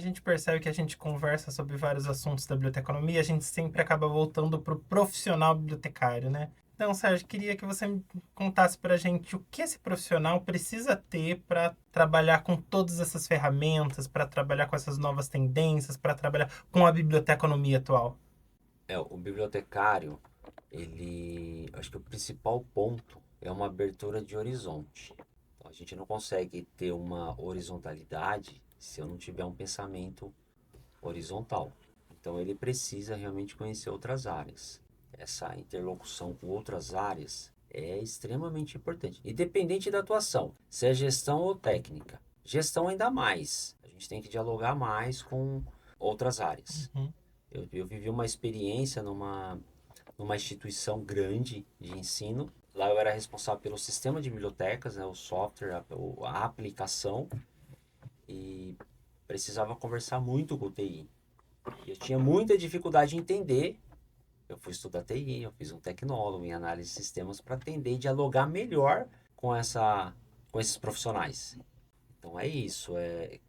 gente percebe que a gente conversa sobre vários assuntos da biblioteconomia, a gente sempre acaba voltando para o profissional bibliotecário, né? Então, Sérgio, queria que você me contasse para a gente o que esse profissional precisa ter para trabalhar com todas essas ferramentas, para trabalhar com essas novas tendências, para trabalhar com a biblioteconomia atual. O bibliotecário, acho que o principal ponto é uma abertura de horizonte. Então, a gente não consegue ter uma horizontalidade se eu não tiver um pensamento horizontal. Então, ele precisa realmente conhecer outras áreas. Essa interlocução com outras áreas é extremamente importante, independente da atuação, se é gestão ou técnica. Gestão ainda mais. A gente tem que dialogar mais com outras áreas. Uhum. Eu vivi uma experiência numa instituição grande de ensino. Lá eu era responsável pelo sistema de bibliotecas, né, o software, a aplicação, e precisava conversar muito com o TI. E eu tinha muita dificuldade em entender. Eu fui estudar TI, eu fiz um tecnólogo em análise de sistemas para atender e dialogar melhor com esses profissionais. Então é isso,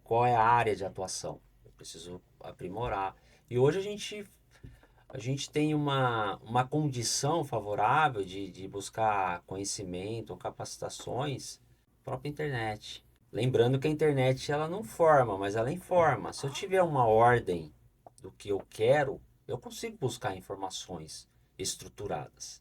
qual é a área de atuação? Eu preciso aprimorar. E hoje a gente tem uma condição favorável de buscar conhecimento ou capacitações na própria internet. Lembrando que a internet ela não forma, mas ela informa. Se eu tiver uma ordem do que eu quero, eu consigo buscar informações estruturadas.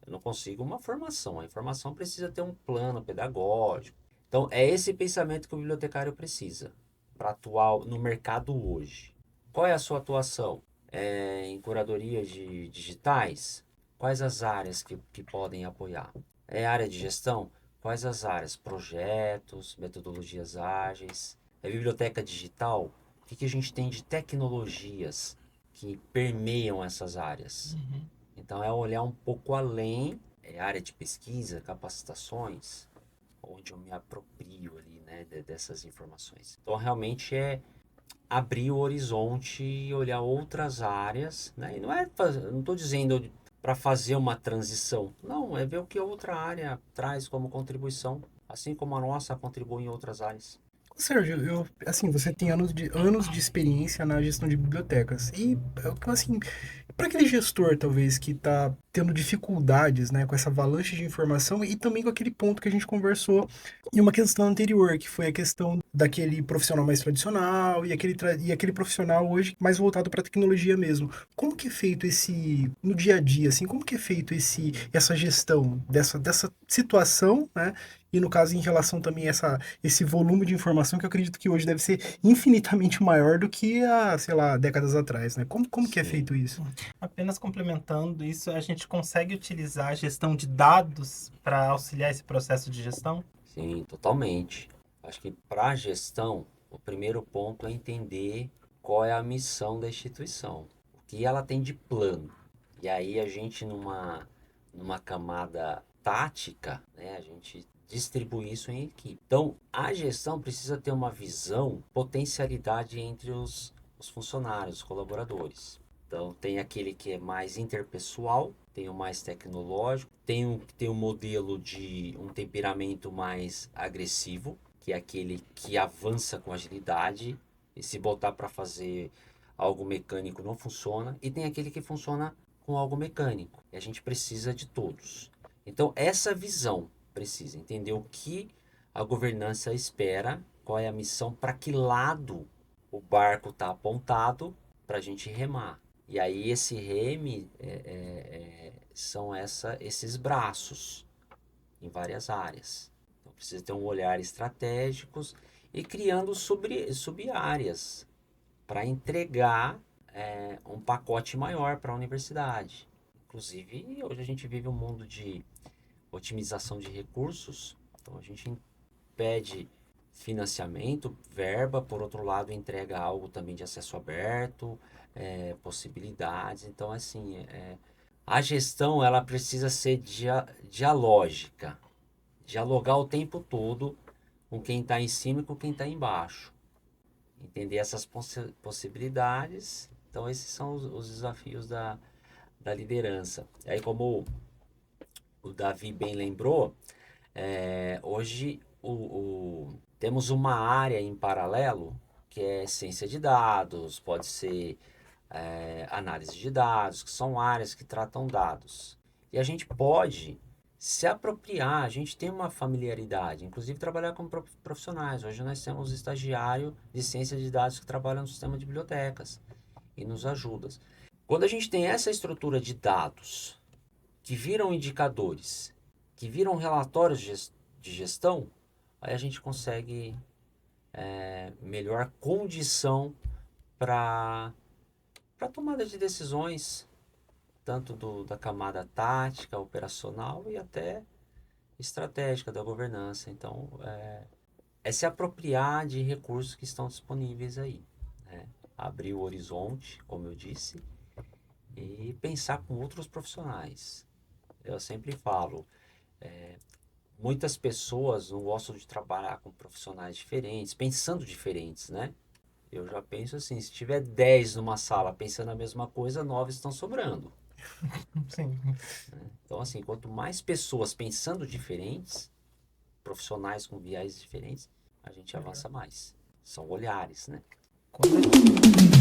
Eu não consigo uma formação. A informação precisa ter um plano pedagógico. Então, é esse pensamento que o bibliotecário precisa para atuar no mercado hoje. Qual é a sua atuação? Em curadoria de digitais? Quais as áreas que podem apoiar? É área de gestão? Quais as áreas? Projetos, metodologias ágeis? É biblioteca digital? O que a gente tem de tecnologias que permeiam essas áreas? Uhum. Então, é olhar um pouco além, área de pesquisa, capacitações, onde eu me aproprio ali, né, dessas informações. Então, realmente é abrir o horizonte e olhar outras áreas, né? E não estou dizendo para fazer uma transição, não, é ver o que outra área traz como contribuição, assim como a nossa contribui em outras áreas. Sérgio, assim, você tem anos de experiência na gestão de bibliotecas. E, assim, para aquele gestor, talvez, que está tendo dificuldades, né, com essa avalanche de informação e também com aquele ponto que a gente conversou em uma questão anterior, que foi a questão daquele profissional mais tradicional e aquele profissional hoje mais voltado para a tecnologia mesmo. Como que é feito no dia a dia, assim, como que é feito essa gestão dessa situação, né? E no caso, em relação também a esse volume de informação que eu acredito que hoje deve ser infinitamente maior do que há, sei lá, décadas atrás, né? Como que é Sim, feito isso? Apenas complementando isso, a gente consegue utilizar a gestão de dados para auxiliar esse processo de gestão? sim, totalmente. Acho que para a gestão, o primeiro ponto é entender qual é a missão da instituição, o que ela tem de plano. E aí a gente numa camada tática, né, a gente distribui isso em equipe. Então, a gestão precisa ter uma visão, potencialidade entre os funcionários, os colaboradores. Então, tem aquele que é mais interpessoal, tem o mais tecnológico, tem um que tem um modelo de um temperamento mais agressivo, que é aquele que avança com agilidade e se botar para fazer algo mecânico não funciona, e tem aquele que funciona com algo mecânico. E a gente precisa de todos. Então, essa visão precisa entender o que a governança espera, qual é a missão, para que lado o barco está apontado para a gente remar. E aí esse reme são esses braços em várias áreas. Então precisa ter um olhar estratégicos e criando sub-áreas para entregar um pacote maior para a universidade. Inclusive, hoje a gente vive um mundo de otimização de recursos, então a gente pede financiamento, verba, por outro lado entrega algo também de acesso aberto, possibilidades. Então, assim, a gestão ela precisa ser dialógica, dialogar o tempo todo com quem está em cima e com quem está embaixo, entender essas possibilidades. Então, esses são os desafios da liderança. E aí, como o Davi bem lembrou, hoje temos uma área em paralelo que é ciência de dados, pode ser análise de dados, que são áreas que tratam dados. E a gente pode se apropriar, a gente tem uma familiaridade, inclusive trabalhar com profissionais. Hoje nós temos estagiário de ciência de dados que trabalha no sistema de bibliotecas e nos ajuda. Quando a gente tem essa estrutura de dados que viram indicadores, que viram relatórios de gestão, aí a gente consegue melhor condição para tomada de decisões, tanto da camada tática, operacional e até estratégica da governança. Então, é se apropriar de recursos que estão disponíveis aí, né? Abrir o horizonte, como eu disse, e pensar com outros profissionais. Eu sempre falo, muitas pessoas não gostam de trabalhar com profissionais diferentes, pensando diferentes, né? Eu já penso assim, se tiver 10 numa sala pensando a mesma coisa, 9 estão sobrando. Sim. Então, assim, quanto mais pessoas pensando diferentes, profissionais com viés diferentes, a gente avança mais. São olhares, né? Quando a gente